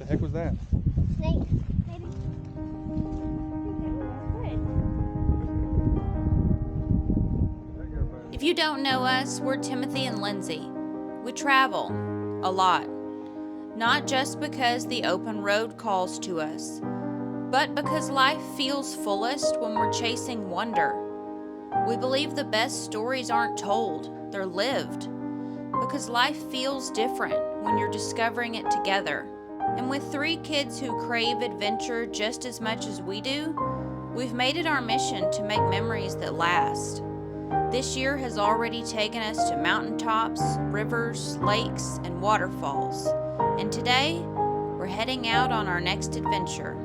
heck was that? Snake, maybe. If you don't know us, we're Timothy and Lindsey. We travel a lot, not just because the open road calls to us, but because life feels fullest when we're chasing wonder. We believe the best stories aren't told, they're lived, because life feels different when you're discovering it together. And with 3 kids who crave adventure just as much as we do, we've made it our mission to make memories that last. This year has already taken us to mountaintops, rivers, lakes, and waterfalls. And today, we're heading out on our next adventure.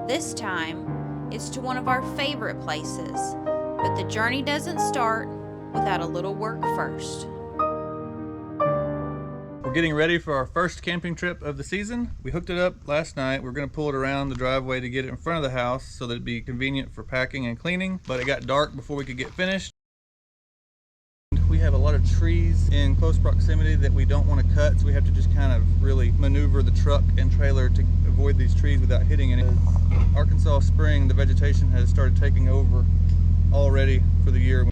This time, it's to one of our favorite places, but the journey doesn't start without a little work first. We're getting ready for our first camping trip of the season. We hooked it up last night. We're gonna pull it around the driveway to get it in front of the house so that it'd be convenient for packing and cleaning, but it got dark before we could get finished. We have a lot of trees in close proximity that we don't want to cut, so we have to just kind of really maneuver the truck and trailer to avoid these trees without hitting any. Arkansas spring, the vegetation has started taking over already for the year.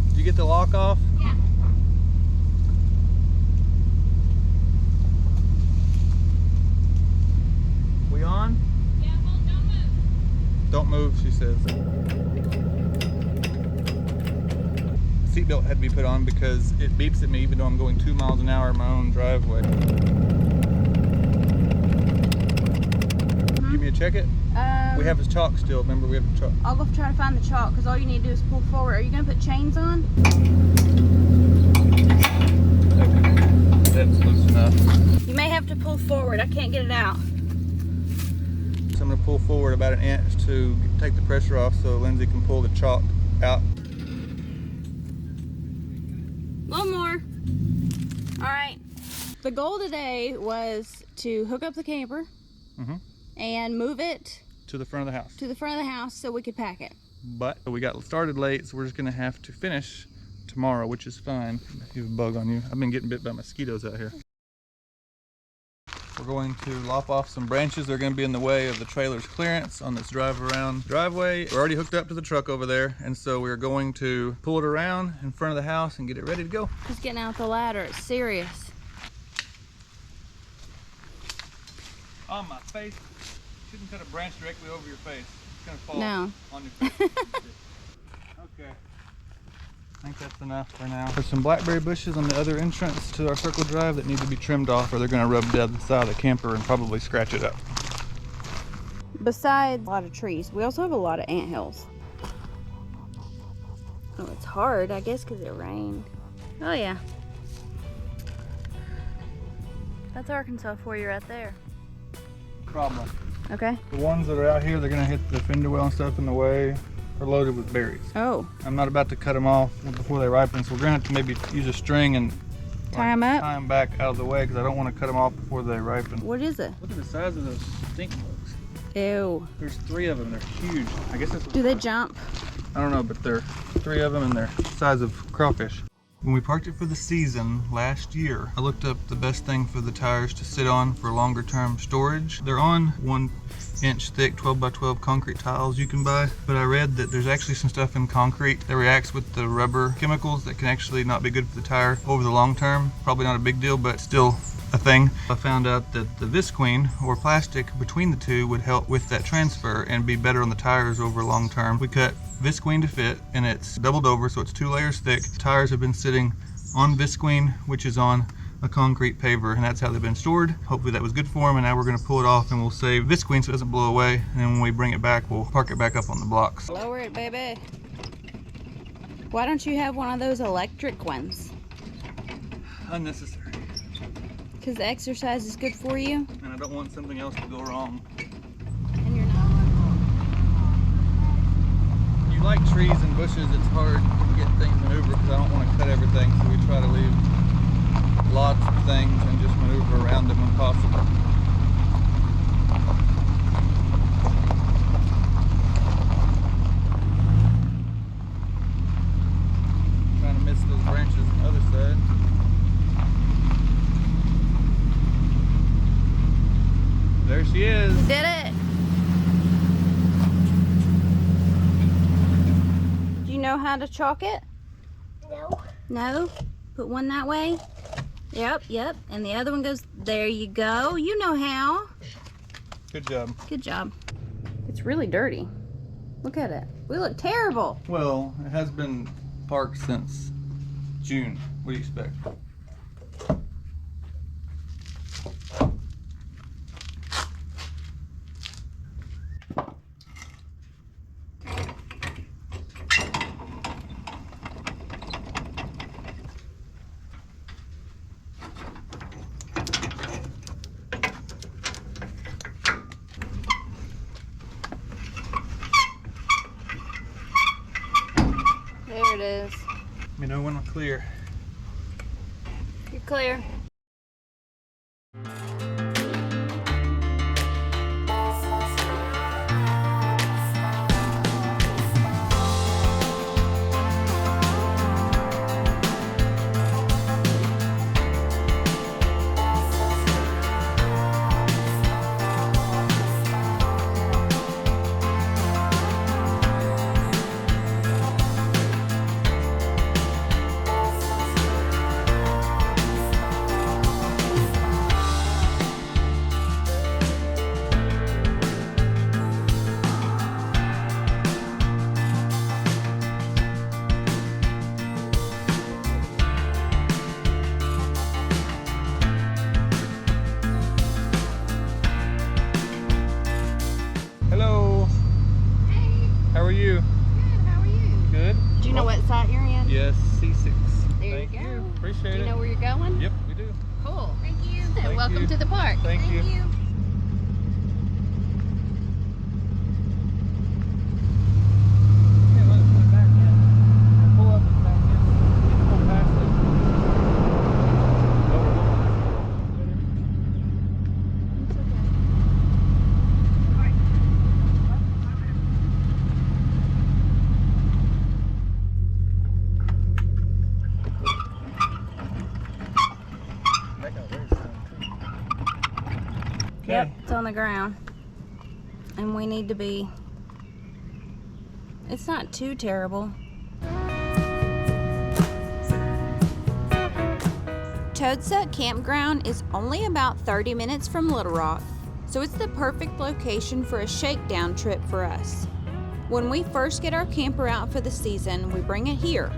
Did you get the lock off? Yeah. We on? Don't move, she says. Seatbelt had to be put on because it beeps at me even though I'm going 2 miles an hour in my own driveway. Give me a check it. We have his chalk still. Remember, we have the chalk. I'll go try to find the chalk because all you need to do is pull forward. Are you going to put chains on? That's loose enough. You may have to pull forward. I can't get it out. So I'm going to pull forward about 1 inch to take the pressure off so Lindsey can pull the chalk out. A little more. All right. The goal today was to hook up the camper and move it To the front of the house. to the front of the house so we could pack it. But we got started late, so we're just going to have to finish tomorrow, which is fine. You have a bug on you. I've been getting bit by mosquitoes out here. We're going to lop off some branches. They're going to be in the way of the trailer's clearance on this drive around driveway. We're already hooked up to the truck over there, and so we're going to pull it around in front of the house and get it ready to go. Just getting out the ladder. It's serious. On my face. Shouldn't cut a branch directly over your face. It's going to fall No. on your face. Okay. I think that's enough for now. There's some blackberry bushes on the other entrance to our circle drive that need to be trimmed off or they're going to rub down the side of the camper and probably scratch it up. Besides a lot of trees, we also have a lot of anthills. Oh, it's hard, I guess, because it rained. Oh, yeah. That's Arkansas for you right there. Problem. Okay. The ones that are out here, they're going to hit the fender well and stuff in the way, are loaded with berries. Oh. I'm not about to cut them off before they ripen, so we're going to have to maybe use a string and Tie them up? Tie them back out of the way because I don't want to cut them off before they ripen. What is it? Look at the size of those stink bugs. Ew. There's 3 of them. They're huge. I guess that's. Do they jump? I don't know, but there are 3 of them and they're the size of crawfish. When we parked it for the season last year, I looked up the best thing for the tires to sit on for longer term storage. They're on 1 inch thick 12 by 12 concrete tiles you can buy, but I read that there's actually some stuff in concrete that reacts with the rubber chemicals that can actually not be good for the tire over the long term. Probably not a big deal, but still a thing. I found out that the visqueen or plastic between the two would help with that transfer and be better on the tires over long term. We cut visqueen to fit and it's doubled over, so it's 2 layers thick. Tires have been sitting on visqueen, which is on a concrete paver, and that's how they've been stored. Hopefully that was good for them, and now we're going to pull it off and we'll save visqueen so it doesn't blow away, and then when we bring it back we'll park it back up on the blocks. Lower it, baby. Why don't you have one of those electric ones? Unnecessary. Because the exercise is good for you? And I don't want something else to go wrong. And you're not. You like trees and bushes, it's hard to get things maneuvered because I don't want to cut everything, so we try to leave lots of things and just maneuver around them when possible. Trying to miss those know how to chalk it? No. No? Put one that way? Yep, yep. And the other one goes, there you go. You know how. Good job. Good job. It's really dirty. Look at it. We look terrible. Well, it has been parked since June. What do you expect? There it is. Let me know when I'm clear. You're clear. Hello. Hey. How are you? Good. How are you? Good. Do you know what site you're in? Yes, C6. There Thank you go. Appreciate Do you it. know where you're going? Yep, we do. Cool. Thank you. Thank Welcome you. to the park. Thank you. you. Can't let it put back in. Pull up and back in. Pull past it. Yep, it's on the ground. And we need to be... It's not too terrible. Toadset Campground is only about 30 minutes from Little Rock, so it's the perfect location for a shakedown trip for us. When we first get our camper out for the season, we bring it here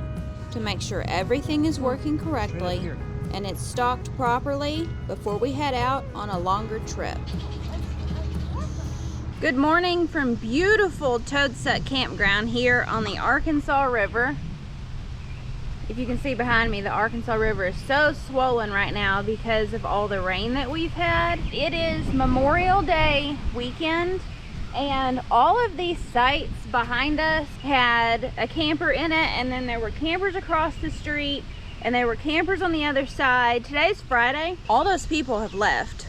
to make sure everything is working correctly and it's stocked properly before we head out on a longer trip. Good morning from beautiful Toadset Campground here on the Arkansas River. If you can see behind me, the Arkansas River is so swollen right now because of all the rain that we've had. It is Memorial Day weekend, and all of these sites behind us had a camper in it, and then there were campers across the street, and there were campers on the other side. Today's Friday. All those people have left,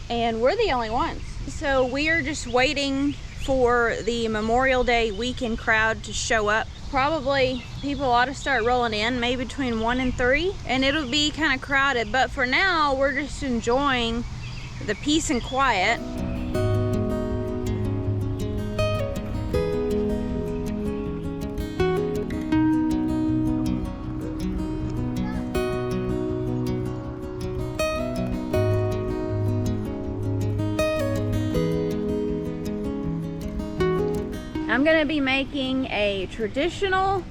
and we're the only ones. So we are just waiting for the Memorial Day weekend crowd to show up. Probably people ought to start rolling in, maybe between 1 and 3, and it'll be kind of crowded. But for now, we're just enjoying the peace and quiet. I'm gonna be making a traditional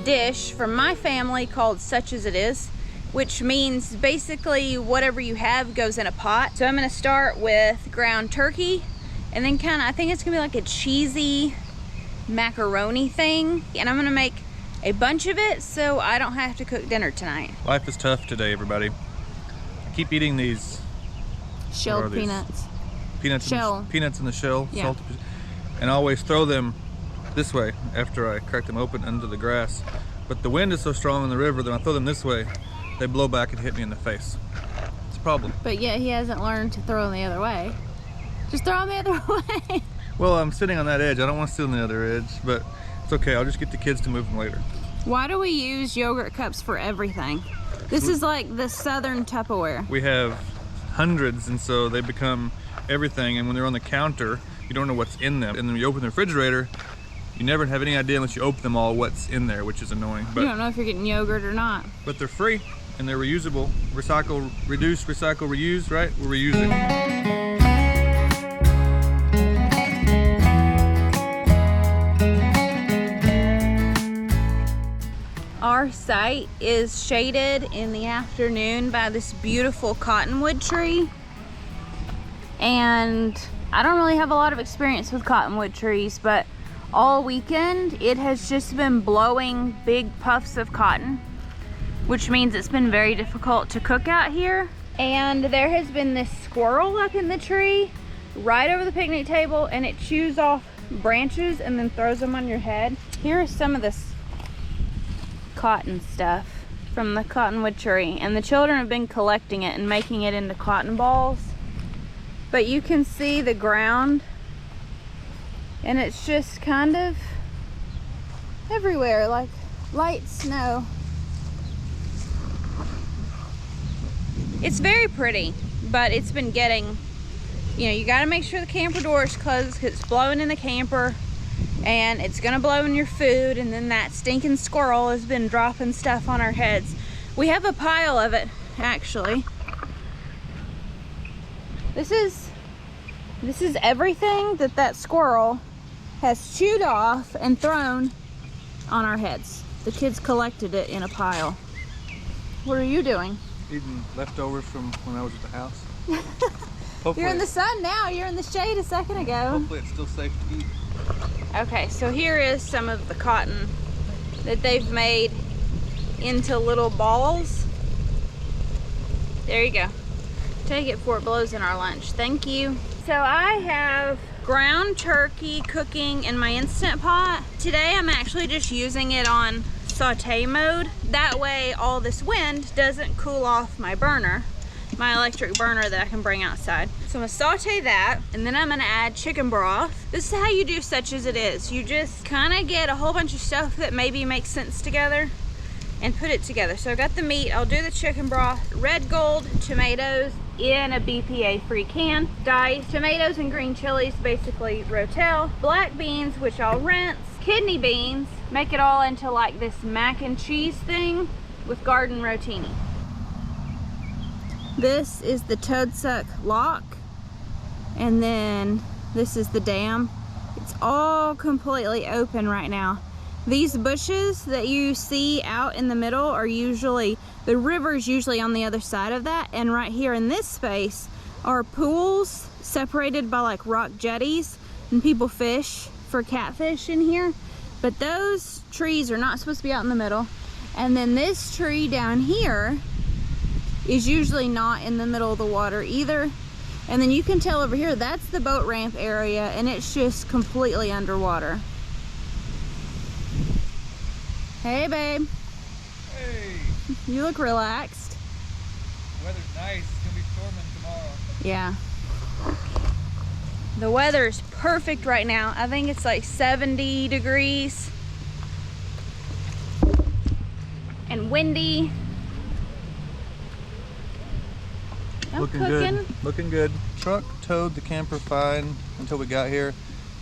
dish from my family called Such As It Is, which means basically whatever you have goes in a pot. So I'm gonna start with ground turkey, and then I think it's gonna be like a cheesy macaroni thing. And I'm gonna make a bunch of it so I don't have to cook dinner tonight. Life is tough today, everybody. I keep eating these Shelled peanuts. peanuts in the shell, Yeah. salted, and I always throw them this way after I crack them open into the grass. But the wind is so strong in the river that when I throw them this way, they blow back and hit me in the face. It's a problem. But yet he hasn't learned to throw them the other way. Just throw them the other way. Well, I'm sitting on that edge. I don't want to sit on the other edge, but it's okay. I'll just get the kids to move them later. Why do we use yogurt cups for everything? This is like the Southern Tupperware. We have hundreds, and so they become everything. And when they're on the counter, you don't know what's in them. And then you open the refrigerator, you never have any idea unless you open them all what's in there, which is annoying. But you don't know if you're getting yogurt or not. But they're free and they're reusable. Recycle, reduce, recycle, reuse, right? We're reusing. Our site is shaded in the afternoon by this beautiful cottonwood tree. And I don't really have a lot of experience with cottonwood trees, but all weekend it has just been blowing big puffs of cotton, which means it's been very difficult to cook out here. And there has been this squirrel up in the tree right over the picnic table, and it chews off branches and then throws them on your head. Here is some of this cotton stuff from the cottonwood tree, and the children have been collecting it and making it into cotton balls. But you can see the ground, and it's just kind of everywhere, like light snow. It's very pretty, but it's been getting, you know, you got to make sure the camper door is closed because it's blowing in the camper, and it's gonna blow in your food, and then that stinking squirrel has been dropping stuff on our heads. We have a pile of it, actually. This is everything that squirrel has chewed off and thrown on our heads. The kids collected it in a pile. What are you doing? Eating leftovers from when I was at the house. You're in the sun now. You're in the shade a second ago. Hopefully it's still safe to eat. Okay, so here is some of the cotton that they've made into little balls. There you go. Take it before it blows in our lunch. Thank you. So I have ground turkey cooking in my Instant Pot. Today I'm actually just using it on saute mode. That way all this wind doesn't cool off my burner, my electric burner that I can bring outside. So I'm gonna saute that, and then I'm gonna add chicken broth. This is how you do Such As It Is. You just kind of get a whole bunch of stuff that maybe makes sense together and put it together. So I got the meat, I'll do the chicken broth, red gold tomatoes in a BPA-free can, diced tomatoes and green chilies, basically Rotel, black beans, which I'll rinse, kidney beans, make it all into like this mac and cheese thing with garden rotini. This is the toadsuck lock, and then this is the dam. It's all completely open right now. These bushes that you see out in the middle are usually, the river's usually on the other side of that, and right here in this space are pools separated by like rock jetties, and people fish for catfish in here. But those trees are not supposed to be out in the middle. And then this tree down here is usually not in the middle of the water either. And then you can tell over here, that's the boat ramp area, and it's just completely underwater. Hey, babe. Hey! You look relaxed. The weather's nice. It's gonna be storming tomorrow. Yeah. The weather's perfect right now. I think it's like 70 degrees. And windy. I'm Looking cooking. good. Looking good. Truck towed the camper fine until we got here,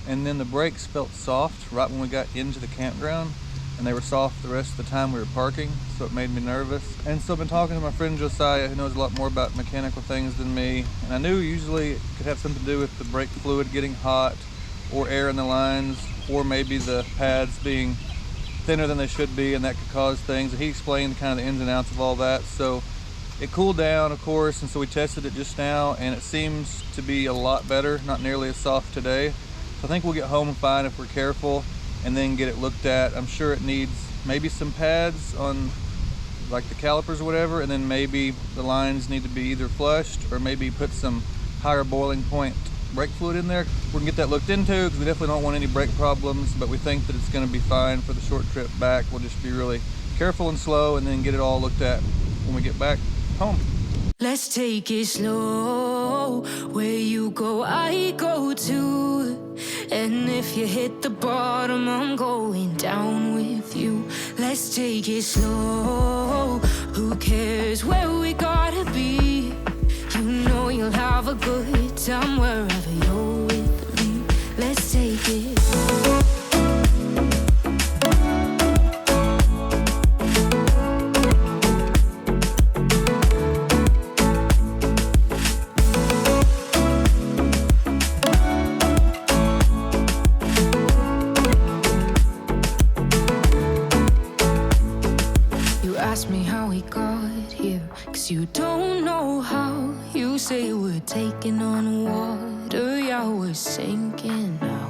and then the brakes felt soft right when we got into the campground, and they were soft the rest of the time we were parking, so it made me nervous. And so I've been talking to my friend Josiah, who knows a lot more about mechanical things than me, and I knew usually it could have something to do with the brake fluid getting hot, or air in the lines, or maybe the pads being thinner than they should be, and that could cause things. And he explained kind of the ins and outs of all that. So it cooled down, of course, and so we tested it just now, and it seems to be a lot better, not nearly as soft today. So I think we'll get home fine if we're careful, and then get it looked at. I'm sure it needs maybe some pads on like the calipers or whatever, and then maybe the lines need to be either flushed or maybe put some higher boiling point brake fluid in there. We're gonna get that looked into because we definitely don't want any brake problems, but we think that it's gonna be fine for the short trip back. We'll just be really careful and slow, and then get it all looked at when we get back home. Let's take it slow. Where you go, I go too. And if you hit the bottom, I'm going down with you. Let's take it slow. Who cares where we gotta be? You know you'll have a good time wherever you're with me. Let's take it slow. 'cause you don't know how. You say we're taking on water, yeah, we're sinking now.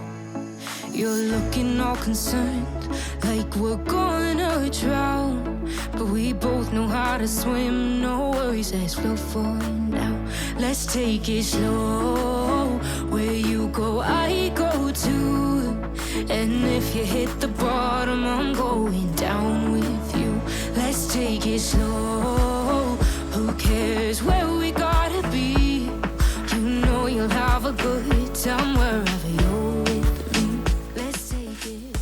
You're looking all concerned, like we're gonna drown. But we both know how to swim, no worries as we're falling down. Let's take it slow, where you go, I go too. And if you hit the bottom, I'm going down with you. Let's take it slow, who cares where we gotta be? You know you'll have a good time wherever you're with me. Let's take it.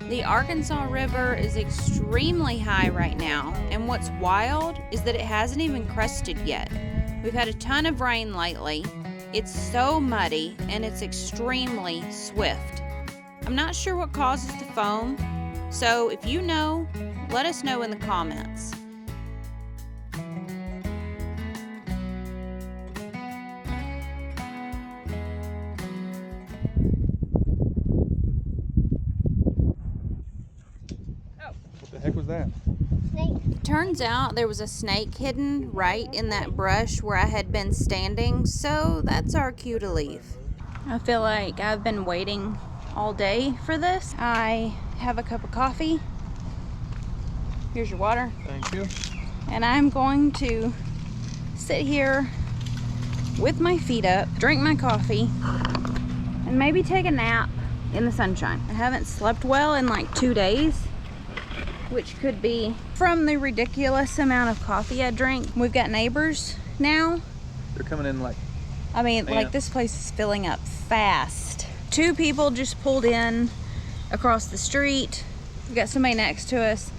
The Arkansas River is extremely high right now, and what's wild is that it hasn't even crested yet. We've had a ton of rain lately. It's so muddy and it's extremely swift. I'm not sure what causes the foam, so if you know, let us know in the comments. What the heck was that? Snake. Turns out there was a snake hidden right in that brush where I had been standing, so that's our cue to leave. I feel like I've been waiting all day for this. I have a cup of coffee. Here's your water. Thank you. And I'm going to sit here with my feet up, drink my coffee, and maybe take a nap in the sunshine. I haven't slept well in like 2 days, which could be from the ridiculous amount of coffee I drink. We've got neighbors now. They're coming in like, I mean, Yeah. like this place is filling up fast. 2 people just pulled in across the street. We've got somebody next to us.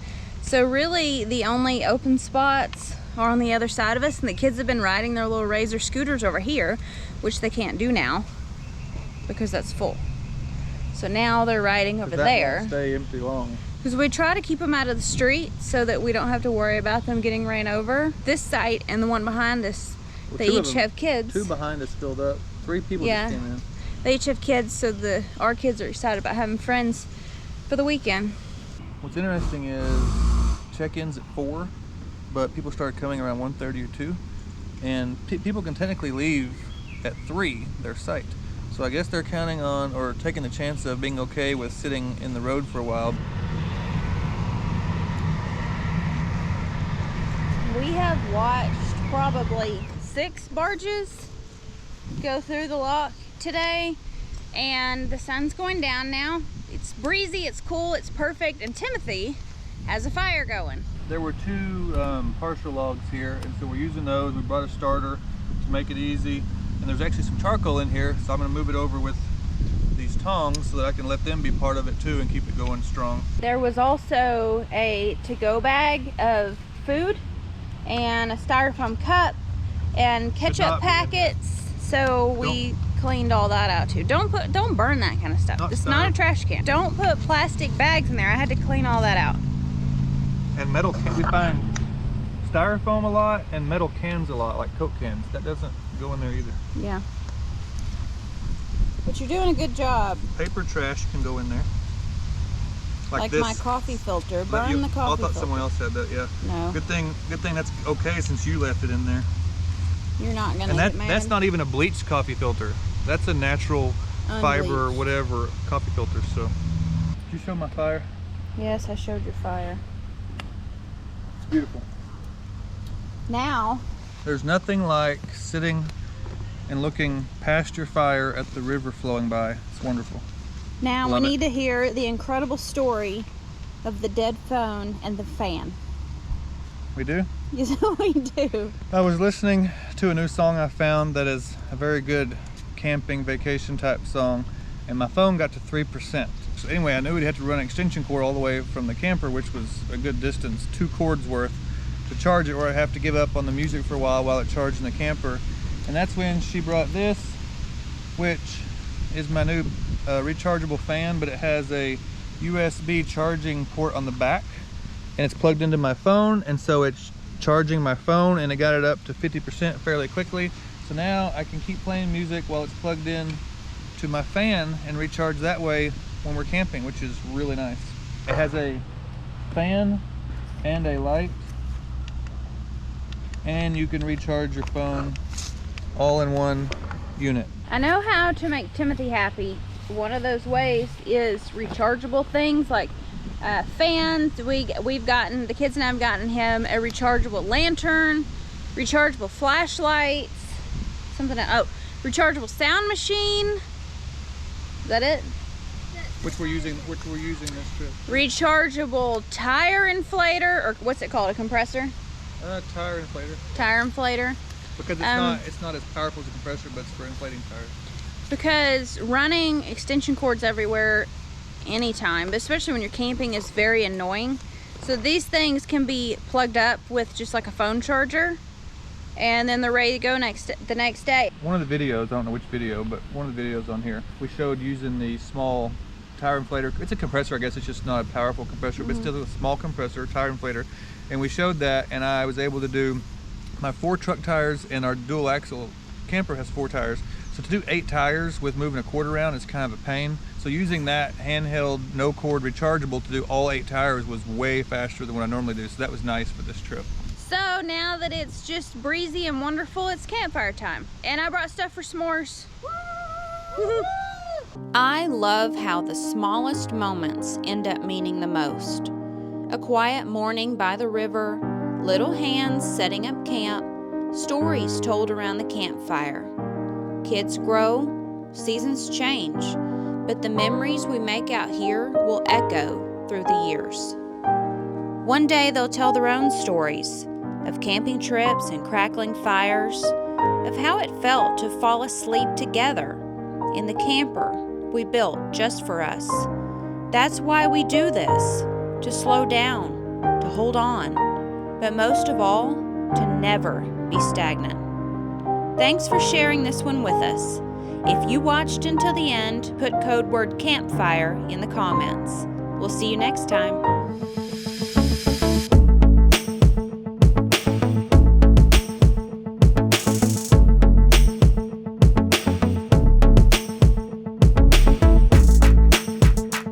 So really the only open spots are on the other side of us, and the kids have been riding their little Razor scooters over here, which they can't do now because that's full. So now they're riding over that there. won't stay empty long. Because we try to keep them out of the street so that we don't have to worry about them getting ran over. This site and the one behind us, Well, they 2 of each them- have kids. 2 behind us filled up. 3 people Yeah. just came in. They each have kids, so our kids are excited about having friends for the weekend. What's interesting is check-ins at 4, but people started coming around 1:30 or 2, and people can technically leave at 3 their site. So I guess they're counting on or taking the chance of being okay with sitting in the road for a while. We have watched probably 6 barges go through the lock today, and the sun's going down now. It's breezy, it's cool, it's perfect, and Timothy has a fire going. There were 2 partial logs here, and so we're using those. We brought a starter to make it easy, and there's actually some charcoal in here, so I'm going to move it over with these tongs so that I can let them be part of it too and keep it going strong. There was also a to-go bag of food and a styrofoam cup and ketchup not be in packets, so we cleaned all that out too. Don't burn that kind of stuff. Not It's not a styrofoam. trash can. Don't put plastic bags in there. I had to clean all that out. And metal cans, we find styrofoam a lot and metal cans a lot, like Coke cans. That doesn't go in there either. Yeah. But you're doing a good job. Paper trash can go in there. Like this. my coffee filter. But Burn the coffee I thought filter. someone else said that, yeah. No, Good thing that's okay since you left it in there. you're not gonna And get mad. that's not even a bleached coffee filter. That's a natural fiber or Unbleached. whatever coffee filter. So, did you show my fire? Yes, I showed your fire. It's beautiful. Now, There's nothing like sitting and looking past your fire at the river flowing by. It's wonderful. we Love it. need to hear the incredible story of the dead phone and the fan. We do? Yes, we do. I was listening to a new song I found that is a very good camping vacation type song, and my phone got to 3%. So anyway, I knew we'd have to run an extension cord all the way from the camper, which was a good distance, 2 cords worth, to charge it, or I'd have to give up on the music for a while it charged in the camper. And that's when she brought this, which is my new rechargeable fan, but it has a USB charging port on the back, and it's plugged into my phone, and so it's charging my phone, and it got it up to 50% fairly quickly. So So now I can keep playing music while it's plugged in to my fan and recharge that way when we're camping, which is really nice. It has a fan and a light, and you can recharge your phone all in one unit. I know how to make Timothy happy. One of those ways is rechargeable things like fans. We've gotten, the kids and I have gotten him a rechargeable lantern, rechargeable flashlights, rechargeable sound machine. Is that it? Which we're using this trip. Rechargeable tire inflator, or what's it called? A compressor? Tire inflator. Tire inflator. Because it's not as powerful as a compressor, but it's for inflating tires. Because running extension cords everywhere anytime, but especially when you're camping, is very annoying. So these things can be plugged up with just like a phone charger, and then they're ready to go the next day. One of the videos, I don't know which video, but one of the videos on here, we showed using the small tire inflator. It's a compressor, I guess. It's just not a powerful compressor, but still a small compressor, tire inflator. And we showed that, and I was able to do my 4 truck tires, and our dual axle camper has 4 tires. So to do 8 tires with moving a cord around is kind of a pain. So using that handheld, no cord, rechargeable to do all 8 tires was way faster than what I normally do. So that was nice for this trip. So now that it's just breezy and wonderful, it's campfire time. And I brought stuff for s'mores. I love how the smallest moments end up meaning the most. A quiet morning by the river, little hands setting up camp, stories told around the campfire. Kids grow, seasons change, but the memories we make out here will echo through the years. One day they'll tell their own stories of camping trips and crackling fires, of how it felt to fall asleep together in the camper we built just for us. That's why we do this, to slow down, to hold on, but most of all, to never be stagnant. Thanks for sharing this one with us. If you watched until the end, put code word campfire in the comments. We'll see you next time.